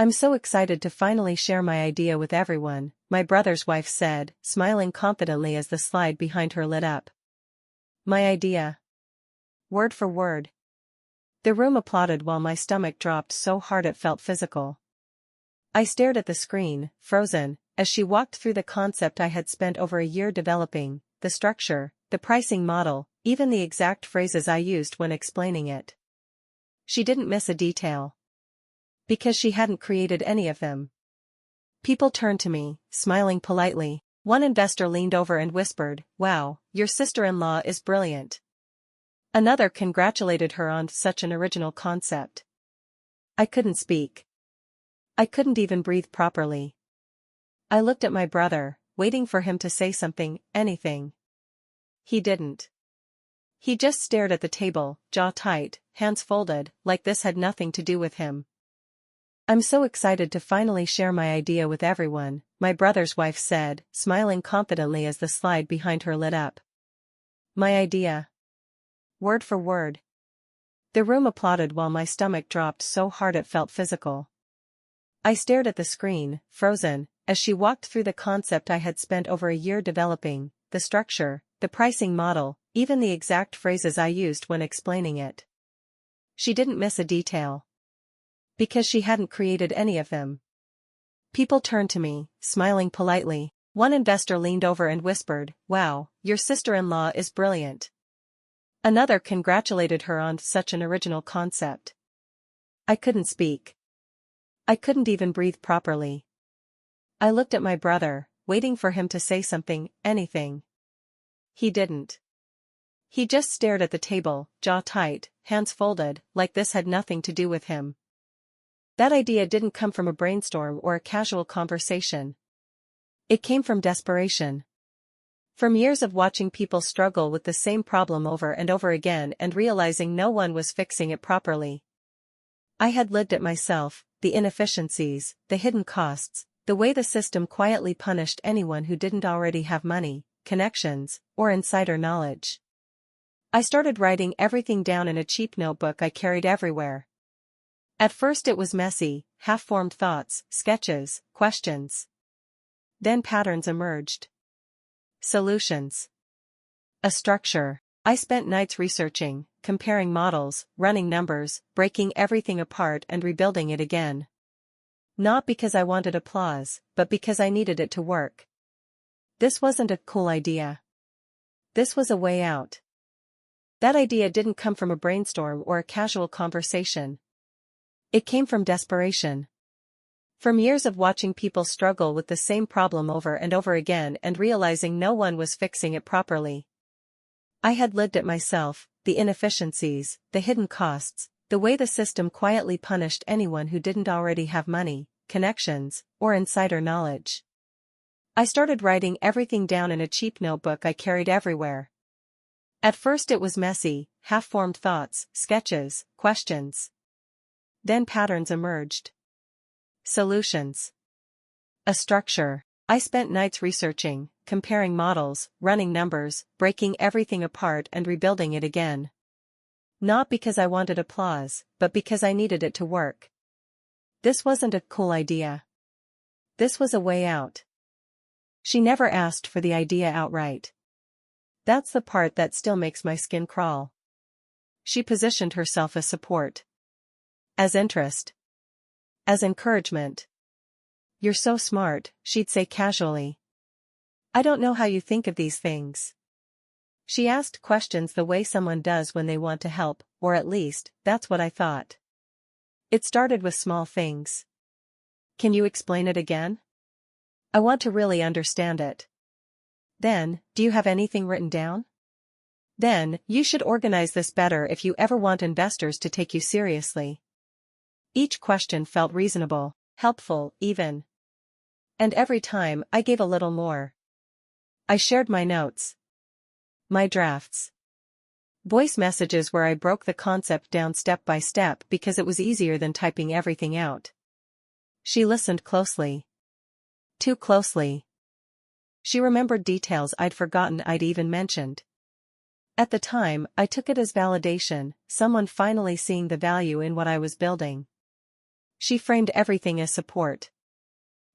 I'm so excited to finally share my idea with everyone, my brother's wife said, smiling confidently as the slide behind her lit up. My idea. Word for word. The room applauded while my stomach dropped so hard it felt physical. I stared at the screen, frozen, as she walked through the concept I had spent over a year developing, the structure, the pricing model, even the exact phrases I used when explaining it. She didn't miss a detail. Because she hadn't created any of them. People turned to me, smiling politely. One investor leaned over and whispered, "Wow, your sister-in-law is brilliant." Another congratulated her on such an original concept. I couldn't speak. I couldn't even breathe properly. I looked at my brother, waiting for him to say something, anything. He didn't. He just stared at the table, jaw tight, hands folded, like this had nothing to do with him. I'm so excited to finally share my idea with everyone, my brother's wife said, smiling confidently as the slide behind her lit up. My idea. Word for word. The room applauded while my stomach dropped so hard it felt physical. I stared at the screen, frozen, as she walked through the concept I had spent over a year developing, the structure, the pricing model, even the exact phrases I used when explaining it. She didn't miss a detail. Because she hadn't created any of them. People turned to me, smiling politely. One investor leaned over and whispered, "Wow, your sister-in-law is brilliant." Another congratulated her on such an original concept. I couldn't speak. I couldn't even breathe properly. I looked at my brother, waiting for him to say something, anything. He didn't. He just stared at the table, jaw tight, hands folded, like this had nothing to do with him. That idea didn't come from a brainstorm or a casual conversation. It came from desperation. From years of watching people struggle with the same problem over and over again and realizing no one was fixing it properly. I had lived it myself, the inefficiencies, the hidden costs, the way the system quietly punished anyone who didn't already have money, connections, or insider knowledge. I started writing everything down in a cheap notebook I carried everywhere. At first it was messy, half-formed thoughts, sketches, questions. Then patterns emerged. Solutions. A structure. I spent nights researching, comparing models, running numbers, breaking everything apart and rebuilding it again. Not because I wanted applause, but because I needed it to work. This wasn't a cool idea. This was a way out. That idea didn't come from a brainstorm or a casual conversation. It came from desperation. From years of watching people struggle with the same problem over and over again and realizing no one was fixing it properly. I had lived it myself, the inefficiencies, the hidden costs, the way the system quietly punished anyone who didn't already have money, connections, or insider knowledge. I started writing everything down in a cheap notebook I carried everywhere. At first it was messy, half-formed thoughts, sketches, questions. Then patterns emerged. Solutions. A structure. I spent nights researching, comparing models, running numbers, breaking everything apart and rebuilding it again. Not because I wanted applause, but because I needed it to work. This wasn't a cool idea. This was a way out. She never asked for the idea outright. That's the part that still makes my skin crawl. She positioned herself as support. As interest. As encouragement. "You're so smart," she'd say casually. "I don't know how you think of these things." She asked questions the way someone does when they want to help, or at least, that's what I thought. It started with small things. "Can you explain it again? I want to really understand it." Then, "Do you have anything written down?" Then, "You should organize this better if you ever want investors to take you seriously." Each question felt reasonable, helpful, even. And every time, I gave a little more. I shared my notes. My drafts. Voice messages where I broke the concept down step by step because it was easier than typing everything out. She listened closely. Too closely. She remembered details I'd forgotten I'd even mentioned. At the time, I took it as validation, someone finally seeing the value in what I was building. She framed everything as support.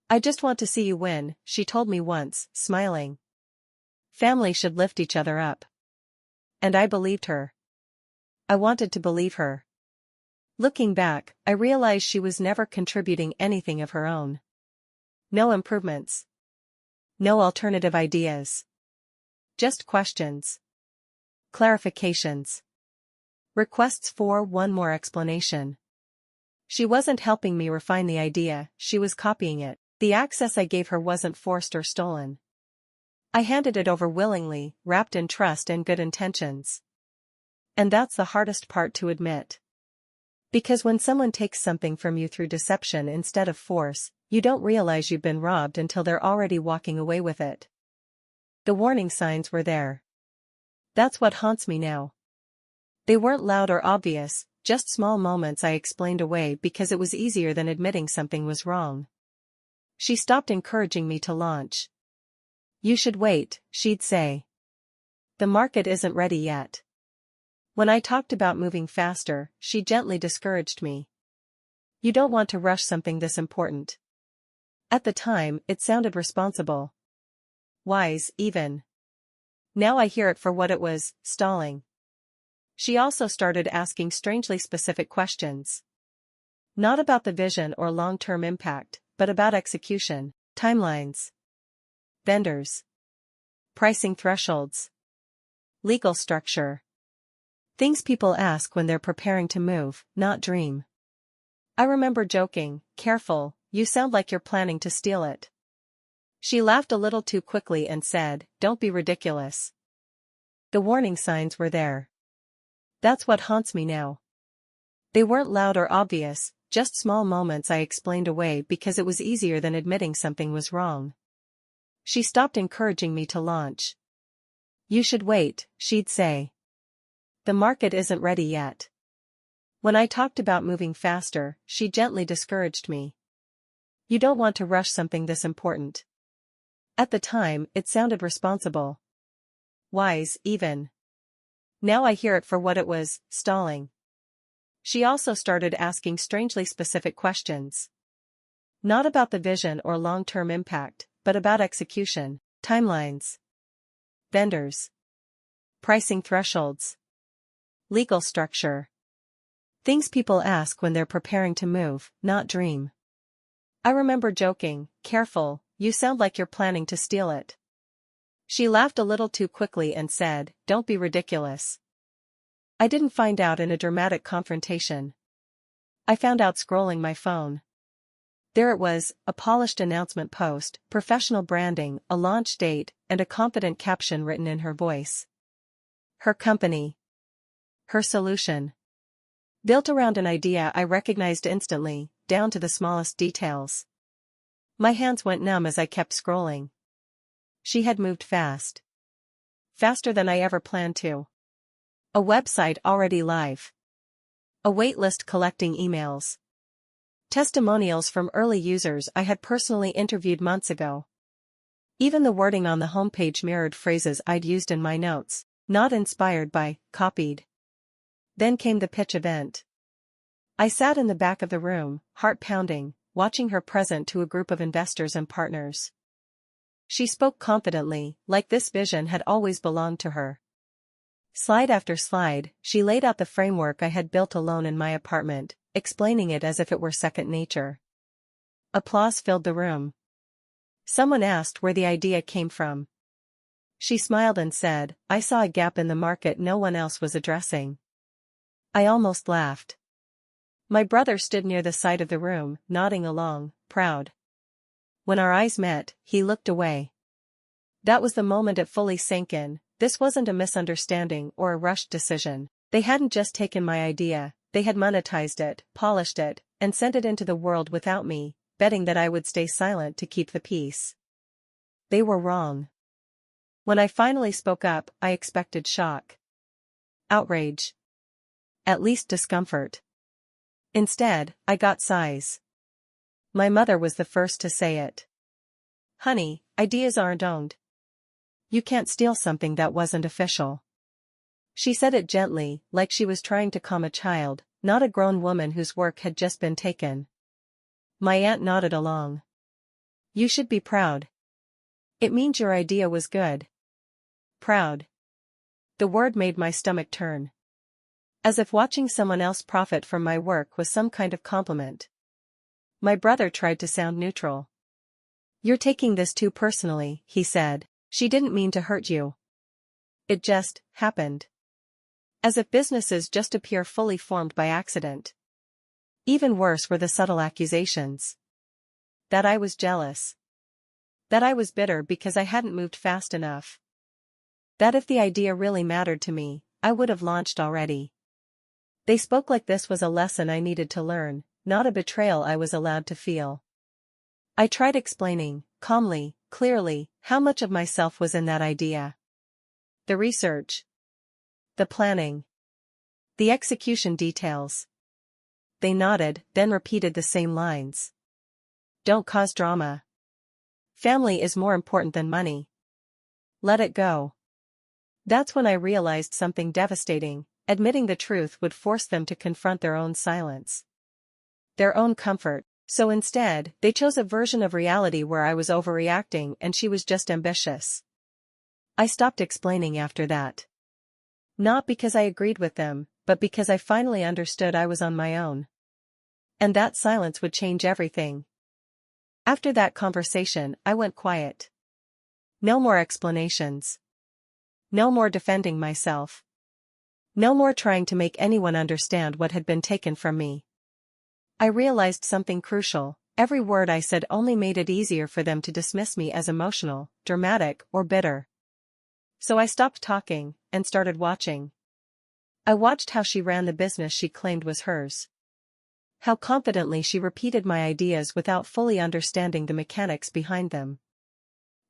"I just want to see you win," she told me once, smiling. Family should lift each other up. And I believed her. I wanted to believe her. Looking back, I realized she was never contributing anything of her own. No improvements. No alternative ideas. Just questions. Clarifications. Requests for one more explanation. She wasn't helping me refine the idea, she was copying it. The access I gave her wasn't forced or stolen. I handed it over willingly, wrapped in trust and good intentions. And that's the hardest part to admit. Because when someone takes something from you through deception instead of force, you don't realize you've been robbed until they're already walking away with it. The warning signs were there. That's what haunts me now. They weren't loud or obvious, just small moments I explained away because it was easier than admitting something was wrong. She stopped encouraging me to launch. "You should wait," she'd say. "The market isn't ready yet." When I talked about moving faster, she gently discouraged me. "You don't want to rush something this important." At the time, it sounded responsible. Wise, even. Now I hear it for what it was, stalling. She also started asking strangely specific questions. Not about the vision or long-term impact, but about execution, timelines, vendors, pricing thresholds, legal structure. Things people ask when they're preparing to move, not dream. I remember joking, "Careful, you sound like you're planning to steal it." She laughed a little too quickly and said, "Don't be ridiculous." The warning signs were there. That's what haunts me now. They weren't loud or obvious, just small moments I explained away because it was easier than admitting something was wrong. She stopped encouraging me to launch. "You should wait," she'd say. "The market isn't ready yet." When I talked about moving faster, she gently discouraged me. "You don't want to rush something this important." At the time, it sounded responsible. Wise, even. Now I hear it for what it was, stalling. She also started asking strangely specific questions. Not about the vision or long-term impact, but about execution, timelines, vendors, pricing thresholds, legal structure. Things people ask when they're preparing to move, not dream. I remember joking, "Careful, you sound like you're planning to steal it." She laughed a little too quickly and said, "Don't be ridiculous." I didn't find out in a dramatic confrontation. I found out scrolling my phone. There it was, a polished announcement post, professional branding, a launch date, and a confident caption written in her voice. Her company. Her solution. Built around an idea I recognized instantly, down to the smallest details. My hands went numb as I kept scrolling. She had moved fast. Faster than I ever planned to. A website already live. A waitlist collecting emails. Testimonials from early users I had personally interviewed months ago. Even the wording on the homepage mirrored phrases I'd used in my notes, not inspired by, copied. Then came the pitch event. I sat in the back of the room, heart pounding, watching her present to a group of investors and partners. She spoke confidently, like this vision had always belonged to her. Slide after slide, she laid out the framework I had built alone in my apartment, explaining it as if it were second nature. Applause filled the room. Someone asked where the idea came from. She smiled and said, "I saw a gap in the market no one else was addressing." I almost laughed. My brother stood near the side of the room, nodding along, proud. When our eyes met, he looked away. That was the moment it fully sank in. This wasn't a misunderstanding or a rushed decision. They hadn't just taken my idea, they had monetized it, polished it, and sent it into the world without me, betting that I would stay silent to keep the peace. They were wrong. When I finally spoke up, I expected shock. Outrage. At least discomfort. Instead, I got sighs. My mother was the first to say it. "Honey, ideas aren't owned. You can't steal something that wasn't official." She said it gently, like she was trying to calm a child, not a grown woman whose work had just been taken. My aunt nodded along. You should be proud. It means your idea was good. Proud. The word made my stomach turn. As if watching someone else profit from my work was some kind of compliment. My brother tried to sound neutral. You're taking this too personally, he said. She didn't mean to hurt you. It just happened. As if businesses just appear fully formed by accident. Even worse were the subtle accusations. That I was jealous. That I was bitter because I hadn't moved fast enough. That if the idea really mattered to me, I would have launched already. They spoke like this was a lesson I needed to learn, not a betrayal I was allowed to feel. I tried explaining, calmly, clearly, how much of myself was in that idea. The research. The planning. The execution details. They nodded, then repeated the same lines. Don't cause drama. Family is more important than money. Let it go. That's when I realized something devastating. Admitting the truth would force them to confront their own silence. Their own comfort. So instead, they chose a version of reality where I was overreacting and she was just ambitious. I stopped explaining after that. Not because I agreed with them, but because I finally understood I was on my own. And that silence would change everything. After that conversation, I went quiet. No more explanations. No more defending myself. No more trying to make anyone understand what had been taken from me. I realized something crucial. Every word I said only made it easier for them to dismiss me as emotional, dramatic, or bitter. So I stopped talking, and started watching. I watched how she ran the business she claimed was hers. How confidently she repeated my ideas without fully understanding the mechanics behind them.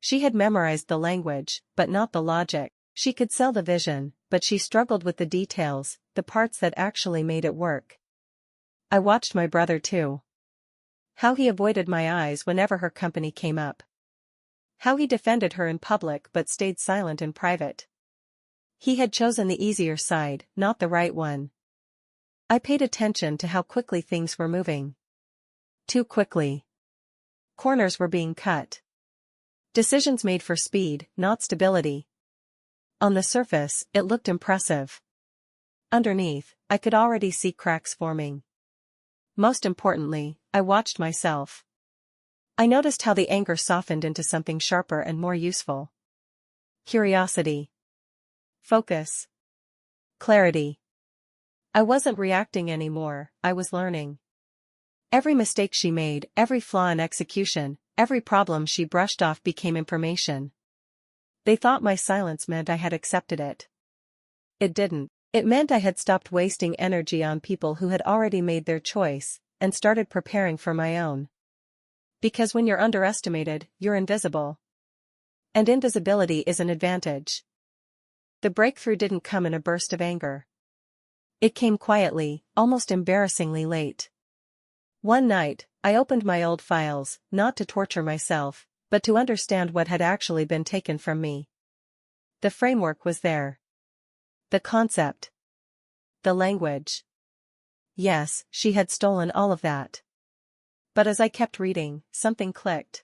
She had memorized the language, but not the logic. She could sell the vision, but she struggled with the details, the parts that actually made it work. I watched my brother too. How he avoided my eyes whenever her company came up. How he defended her in public but stayed silent in private. He had chosen the easier side, not the right one. I paid attention to how quickly things were moving. Too quickly. Corners were being cut. Decisions made for speed, not stability. On the surface, it looked impressive. Underneath, I could already see cracks forming. Most importantly, I watched myself. I noticed how the anger softened into something sharper and more useful. Curiosity. Focus. Clarity. I wasn't reacting anymore, I was learning. Every mistake she made, every flaw in execution, every problem she brushed off became information. They thought my silence meant I had accepted it. It didn't. It meant I had stopped wasting energy on people who had already made their choice, and started preparing for my own. Because when you're underestimated, you're invisible. And invisibility is an advantage. The breakthrough didn't come in a burst of anger. It came quietly, almost embarrassingly late. One night, I opened my old files, not to torture myself, but to understand what had actually been taken from me. The framework was there. The concept. The language. Yes, she had stolen all of that. But as I kept reading, something clicked.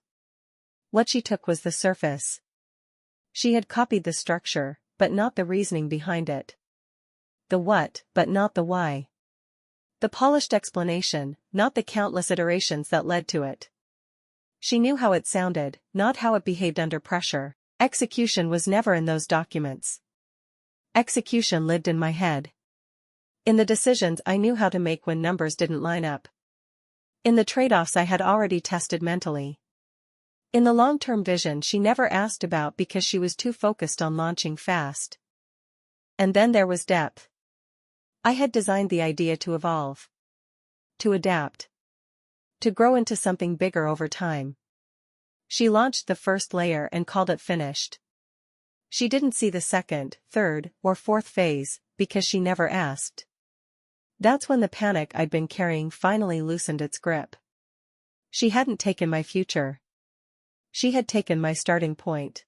What she took was the surface. She had copied the structure, but not the reasoning behind it. The what, but not the why. The polished explanation, not the countless iterations that led to it. She knew how it sounded, not how it behaved under pressure. Execution was never in those documents. Execution lived in my head. In the decisions I knew how to make when numbers didn't line up. In the trade-offs I had already tested mentally. In the long-term vision she never asked about because she was too focused on launching fast. And then there was depth. I had designed the idea to evolve. To adapt. To grow into something bigger over time. She launched the first layer and called it finished. She didn't see the second, third, or fourth phase, because she never asked. That's when the panic I'd been carrying finally loosened its grip. She hadn't taken my future. She had taken my starting point.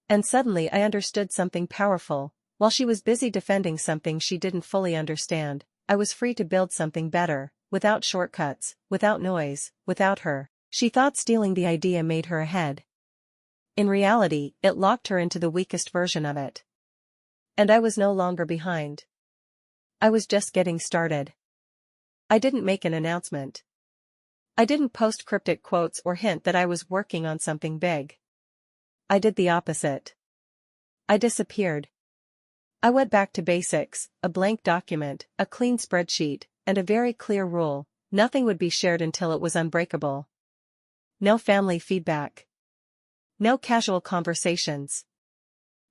And suddenly I understood something powerful. While she was busy defending something she didn't fully understand, I was free to build something better, without shortcuts, without noise, without her. She thought stealing the idea made her ahead. In reality, it locked her into the weakest version of it. And I was no longer behind. I was just getting started. I didn't make an announcement. I didn't post cryptic quotes or hint that I was working on something big. I did the opposite. I disappeared. I went back to basics, a blank document, a clean spreadsheet, and a very clear rule: nothing would be shared until it was unbreakable. No family feedback. No casual conversations.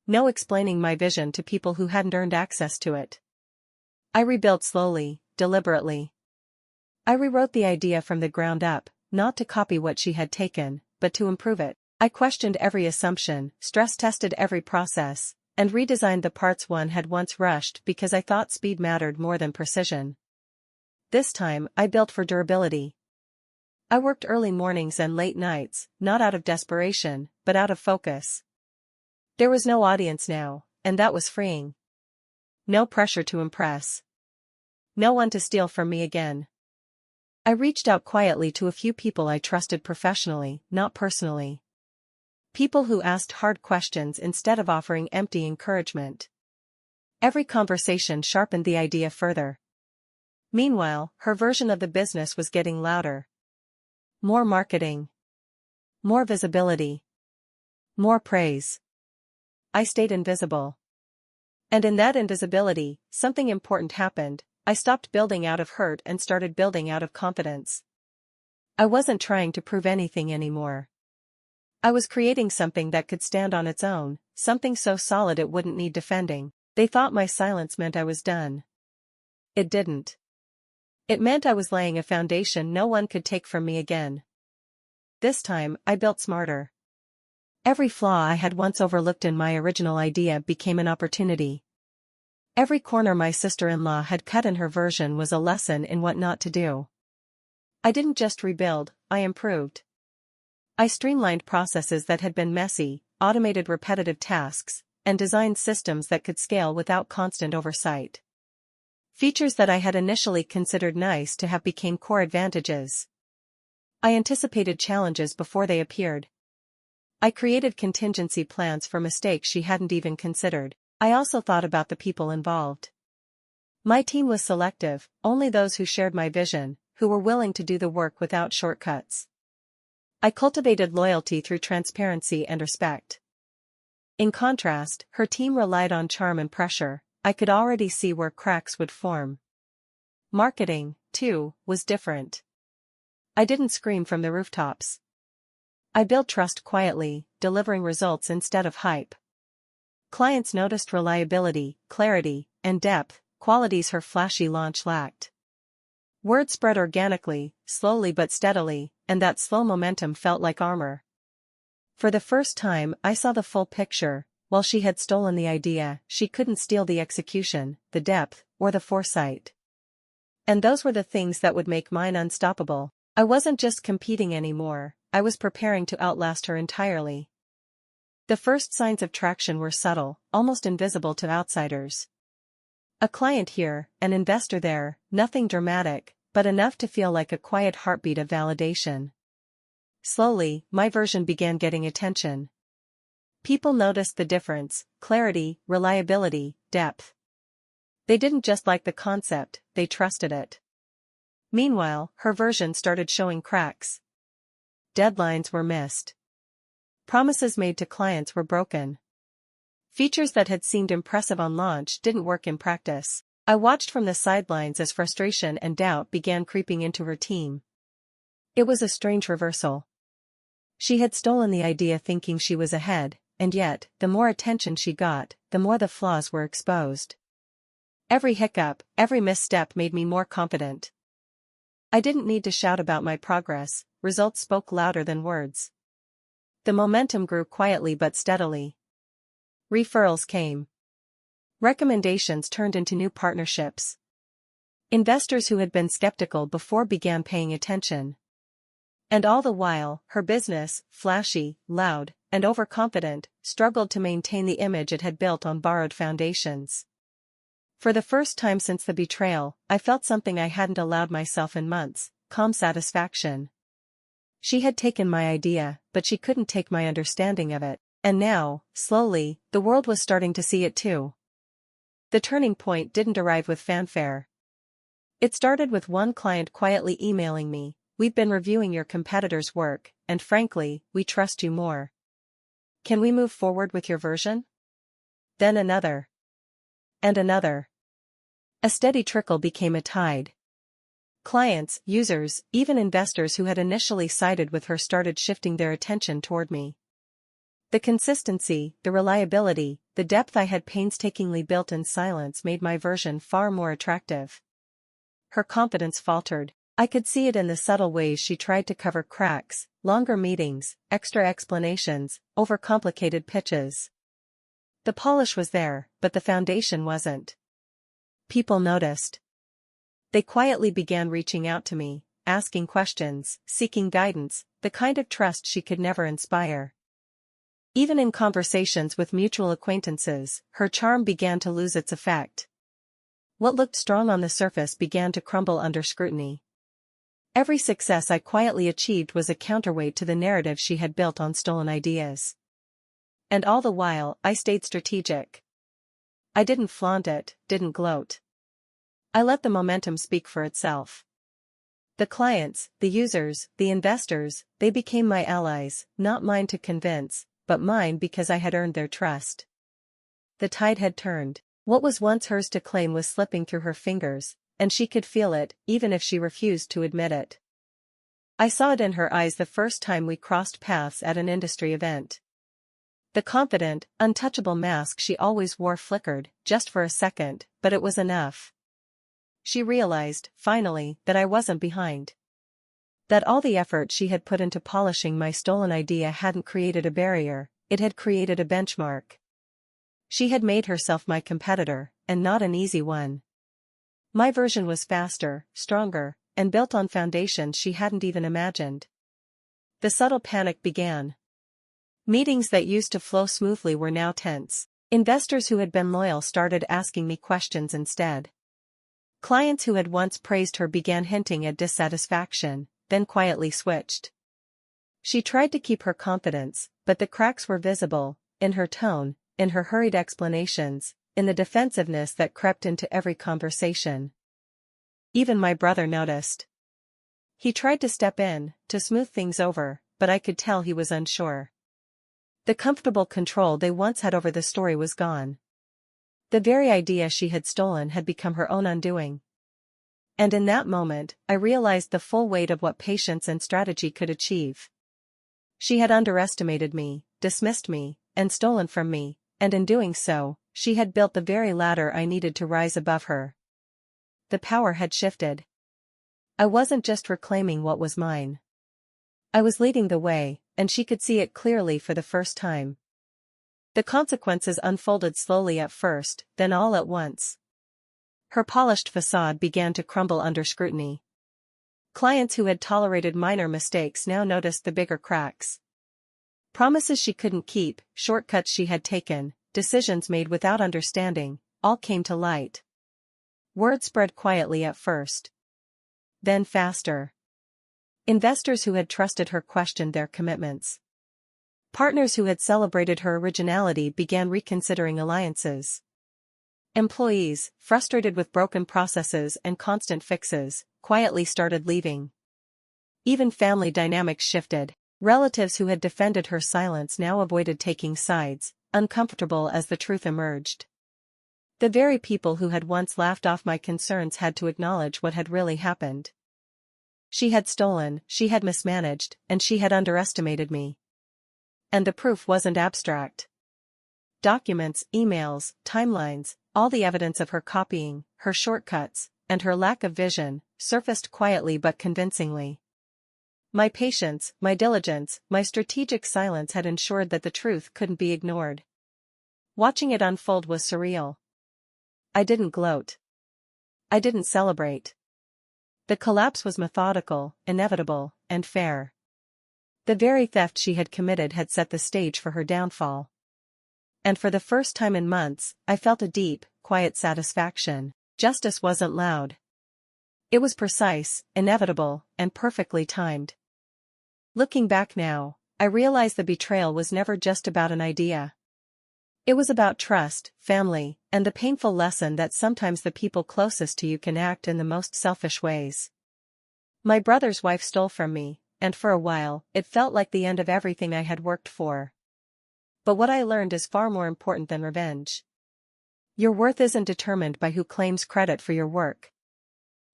No explaining my vision to people who hadn't earned access to it. I rebuilt slowly, deliberately. I rewrote the idea from the ground up, not to copy what she had taken, but to improve it. I questioned every assumption, stress-tested every process, and redesigned the parts one had once rushed because I thought speed mattered more than precision. This time, I built for durability. I worked early mornings and late nights, not out of desperation, but out of focus. There was no audience now, and that was freeing. No pressure to impress. No one to steal from me again. I reached out quietly to a few people I trusted professionally, not personally. People who asked hard questions instead of offering empty encouragement. Every conversation sharpened the idea further. Meanwhile, her version of the business was getting louder. More marketing. More visibility. More praise. I stayed invisible. And in that invisibility, something important happened. I stopped building out of hurt and started building out of confidence. I wasn't trying to prove anything anymore. I was creating something that could stand on its own, something so solid it wouldn't need defending. They thought my silence meant I was done. It didn't. It meant I was laying a foundation no one could take from me again. This time, I built smarter. Every flaw I had once overlooked in my original idea became an opportunity. Every corner my sister-in-law had cut in her version was a lesson in what not to do. I didn't just rebuild, I improved. I streamlined processes that had been messy, automated repetitive tasks, and designed systems that could scale without constant oversight. Features that I had initially considered nice to have became core advantages. I anticipated challenges before they appeared. I created contingency plans for mistakes she hadn't even considered. I also thought about the people involved. My team was selective, only those who shared my vision, who were willing to do the work without shortcuts. I cultivated loyalty through transparency and respect. In contrast, her team relied on charm and pressure. I could already see where cracks would form. Marketing, too, was different. I didn't scream from the rooftops. I built trust quietly, delivering results instead of hype. Clients noticed reliability, clarity, and depth, qualities her flashy launch lacked. Word spread organically, slowly but steadily, and that slow momentum felt like armor. For the first time, I saw the full picture. While she had stolen the idea, she couldn't steal the execution, the depth, or the foresight. And those were the things that would make mine unstoppable. I wasn't just competing anymore, I was preparing to outlast her entirely. The first signs of traction were subtle, almost invisible to outsiders. A client here, an investor there, nothing dramatic, but enough to feel like a quiet heartbeat of validation. Slowly, my version began getting attention. People noticed the difference: clarity, reliability, depth. They didn't just like the concept, they trusted it. Meanwhile, her version started showing cracks. Deadlines were missed. Promises made to clients were broken. Features that had seemed impressive on launch didn't work in practice. I watched from the sidelines as frustration and doubt began creeping into her team. It was a strange reversal. She had stolen the idea thinking she was ahead, and yet, the more attention she got, the more the flaws were exposed. Every hiccup, every misstep made me more confident. I didn't need to shout about my progress, results spoke louder than words. The momentum grew quietly but steadily. Referrals came. Recommendations turned into new partnerships. Investors who had been skeptical before began paying attention. And all the while, her business, flashy, loud, and overconfident, struggled to maintain the image it had built on borrowed foundations. For the first time since the betrayal, I felt something I hadn't allowed myself in months: calm satisfaction. She had taken my idea, but she couldn't take my understanding of it, and now, slowly, the world was starting to see it too. The turning point didn't arrive with fanfare. It started with one client quietly emailing me, "We've been reviewing your competitor's work, and frankly, we trust you more. Can we move forward with your version?" Then another. And another. A steady trickle became a tide. Clients, users, even investors who had initially sided with her started shifting their attention toward me. The consistency, the reliability, the depth I had painstakingly built in silence made my version far more attractive. Her confidence faltered. I could see it in the subtle ways she tried to cover cracks: longer meetings, extra explanations, overcomplicated pitches. The polish was there, but the foundation wasn't. People noticed. They quietly began reaching out to me, asking questions, seeking guidance, the kind of trust she could never inspire. Even in conversations with mutual acquaintances, her charm began to lose its effect. What looked strong on the surface began to crumble under scrutiny. Every success I quietly achieved was a counterweight to the narrative she had built on stolen ideas. And all the while, I stayed strategic. I didn't flaunt it, didn't gloat. I let the momentum speak for itself. The clients, the users, the investors, they became my allies, not mine to convince, but mine because I had earned their trust. The tide had turned. What was once hers to claim was slipping through her fingers, and she could feel it, even if she refused to admit it. I saw it in her eyes the first time we crossed paths at an industry event. The confident, untouchable mask she always wore flickered, just for a second, but it was enough. She realized, finally, that I wasn't behind. That all the effort she had put into polishing my stolen idea hadn't created a barrier, it had created a benchmark. She had made herself my competitor, and not an easy one. My version was faster, stronger, and built on foundations she hadn't even imagined. The subtle panic began. Meetings that used to flow smoothly were now tense. Investors who had been loyal started asking me questions instead. Clients who had once praised her began hinting at dissatisfaction, then quietly switched. She tried to keep her confidence, but the cracks were visible, in her tone, in her hurried explanations, in the defensiveness that crept into every conversation. Even my brother noticed. He tried to step in, to smooth things over, but I could tell he was unsure. The comfortable control they once had over the story was gone. The very idea she had stolen had become her own undoing. And in that moment, I realized the full weight of what patience and strategy could achieve. She had underestimated me, dismissed me, and stolen from me, and in doing so, she had built the very ladder I needed to rise above her. The power had shifted. I wasn't just reclaiming what was mine. I was leading the way, and she could see it clearly for the first time. The consequences unfolded slowly at first, then all at once. Her polished facade began to crumble under scrutiny. Clients who had tolerated minor mistakes now noticed the bigger cracks. Promises she couldn't keep, shortcuts she had taken, decisions made without understanding, all came to light. Word spread quietly at first. Then faster. Investors who had trusted her questioned their commitments. Partners who had celebrated her originality began reconsidering alliances. Employees, frustrated with broken processes and constant fixes, quietly started leaving. Even family dynamics shifted. Relatives who had defended her silence now avoided taking sides, uncomfortable as the truth emerged. The very people who had once laughed off my concerns had to acknowledge what had really happened. She had stolen, she had mismanaged, and she had underestimated me. And the proof wasn't abstract. Documents, emails, timelines, all the evidence of her copying, her shortcuts, and her lack of vision, surfaced quietly but convincingly. My patience, my diligence, my strategic silence had ensured that the truth couldn't be ignored. Watching it unfold was surreal. I didn't gloat. I didn't celebrate. The collapse was methodical, inevitable, and fair. The very theft she had committed had set the stage for her downfall. And for the first time in months, I felt a deep, quiet satisfaction. Justice wasn't loud. It was precise, inevitable, and perfectly timed. Looking back now, I realize the betrayal was never just about an idea. It was about trust, family, and the painful lesson that sometimes the people closest to you can act in the most selfish ways. My brother's wife stole from me, and for a while, it felt like the end of everything I had worked for. But what I learned is far more important than revenge. Your worth isn't determined by who claims credit for your work.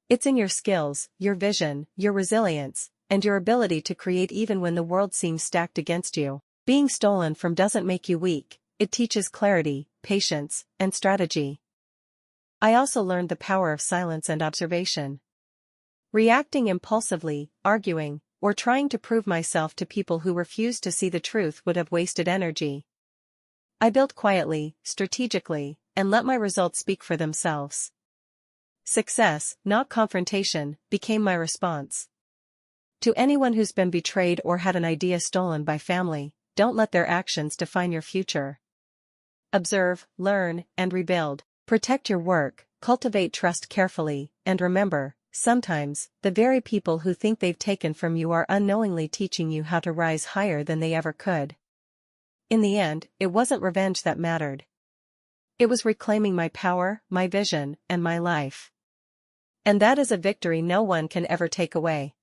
It's in your skills, your vision, your resilience, and your ability to create even when the world seems stacked against you. Being stolen from doesn't make you weak, it teaches clarity, patience, and strategy. I also learned the power of silence and observation. Reacting impulsively, arguing, or trying to prove myself to people who refused to see the truth would have wasted energy. I built quietly, strategically, and let my results speak for themselves. Success, not confrontation, became my response. To anyone who's been betrayed or had an idea stolen by family, don't let their actions define your future. Observe, learn, and rebuild. Protect your work, cultivate trust carefully, and remember, sometimes, the very people who think they've taken from you are unknowingly teaching you how to rise higher than they ever could. In the end, it wasn't revenge that mattered. It was reclaiming my power, my vision, and my life. And that is a victory no one can ever take away.